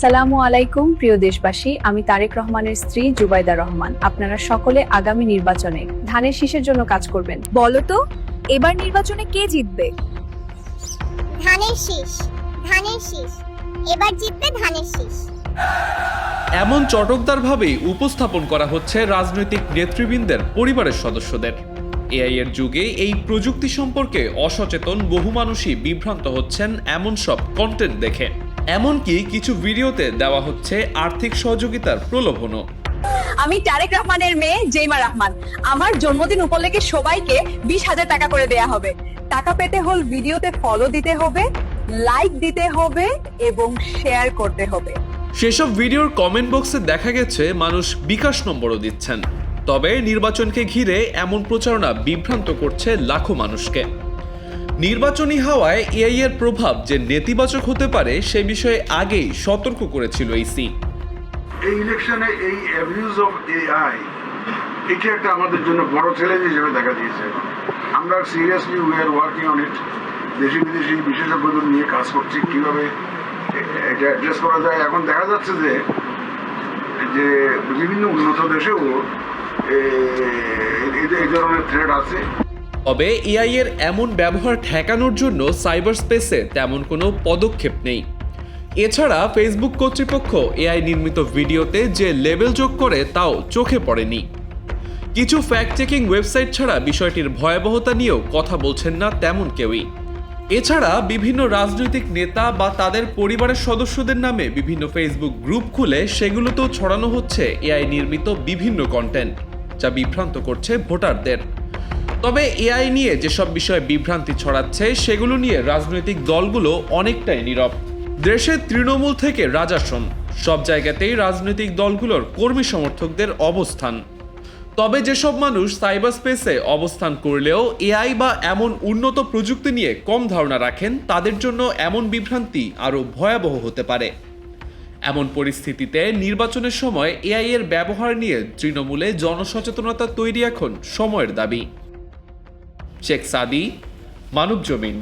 আসসালামু আলাইকুম প্রিয় দেশবাসী, আমি তারেক রহমানের স্ত্রী জুবাইদা রহমান। আপনারা সকলে আগামী নির্বাচনে ধানের শীষের জন্য কাজ করবেন। বলো তো এবার নির্বাচনে কে জিতবে? ধানের শীষ, ধানের শীষ, এবার জিতবে ধানের শীষ। এমন চটকদারভাবেই উপস্থাপন করা হচ্ছে রাজনৈতিক নেতৃবৃন্দের পরিবারের সদস্যদের। এআই এর যুগে এই প্রযুক্তি সম্পর্কে অসচেতন বহু মানুষই বিভ্রান্ত হচ্ছেন এমন সব কন্টেন্ট দেখে। এমনকি কিছু ভিডিওতে দেওয়া হচ্ছে আর্থিক সহযোগিতার প্রলোভনও। আমি তারেক রহমানের মেয়ে জেইমা রহমান। আমার জন্মদিন উপলক্ষে সবাইকে 20,000 টাকা করে দেয়া হবে। টাকা পেতে হল ভিডিওতে ফলো দিতে হবে, লাইক দিতে হবে এবং শেয়ার করতে হবে। সেসব ভিডিওর কমেন্ট বক্সে দেখা গেছে মানুষ বিকাশ নম্বরও দিচ্ছেন। তবে নির্বাচনকে ঘিরে এমন প্রচারণা বিভ্রান্ত করছে লাখো মানুষকে। নির্বাচনী হাওয়ায় এআই এর প্রভাব যে নেতিবাচক হতে পারে সে বিষয়ে আগেই সতর্ক করেছিল ইসি। এই ইলেকশনে এই অ্যাবিউজ অফ এআই এটা একটা আমাদের জন্য বড় চ্যালেঞ্জ হিসেবে দেখা দিয়েছে। আমরা seriously we are working on it. দেশি বিদেশি বিশেষজ্ঞদের নিয়ে কাজ করছি কিভাবে এটা অ্যাড্রেস করা যায়। এখন দেখা যাচ্ছে যে বিভিন্ন উন্নত দেশেও এই ধরনের থ্রেট আছে। তবে এআই এর এমন ব্যবহার ঠেকানোর জন্য সাইবার স্পেসে তেমন কোনো পদক্ষেপ নেই। এছাড়া ফেসবুক কর্তৃপক্ষ এআই নির্মিত ভিডিওতে যে লেবেল যোগ করে তাও চোখে পড়েনি। কিছু ফ্যাক্ট চেকিং ওয়েবসাইট ছাড়া বিষয়টির ভয়াবহতা নিয়েও কথা বলছেন না তেমন কেউই। এছাড়া বিভিন্ন রাজনৈতিক নেতা বা তাদের পরিবারের সদস্যদের নামে বিভিন্ন ফেসবুক গ্রুপ খুলে সেগুলোতেও ছড়ানো হচ্ছে এআই নির্মিত বিভিন্ন কন্টেন্ট, যা বিভ্রান্ত করছে ভোটারদের। তবে এআই নিয়ে যেসব বিষয়ে বিভ্রান্তি ছড়াচ্ছে সেগুলো নিয়ে রাজনৈতিক দলগুলো অনেকটাই নীরব। দেশের তৃণমূল থেকে রাজাসন সব জায়গাতেই রাজনৈতিক দলগুলোর কর্মী সমর্থকদের অবস্থান। তবে যেসব মানুষ সাইবার স্পেসে অবস্থান করলেও এআই বা এমন উন্নত প্রযুক্তি নিয়ে কম ধারণা রাখেন, তাদের জন্য এমন বিভ্রান্তি আরও ভয়াবহ হতে পারে। এমন পরিস্থিতিতে নির্বাচনের সময় এআই এর ব্যবহার নিয়ে তৃণমূলে জনসচেতনতা তৈরি এখন সময়ের দাবি। শেখ সাদি, মানবজমিন।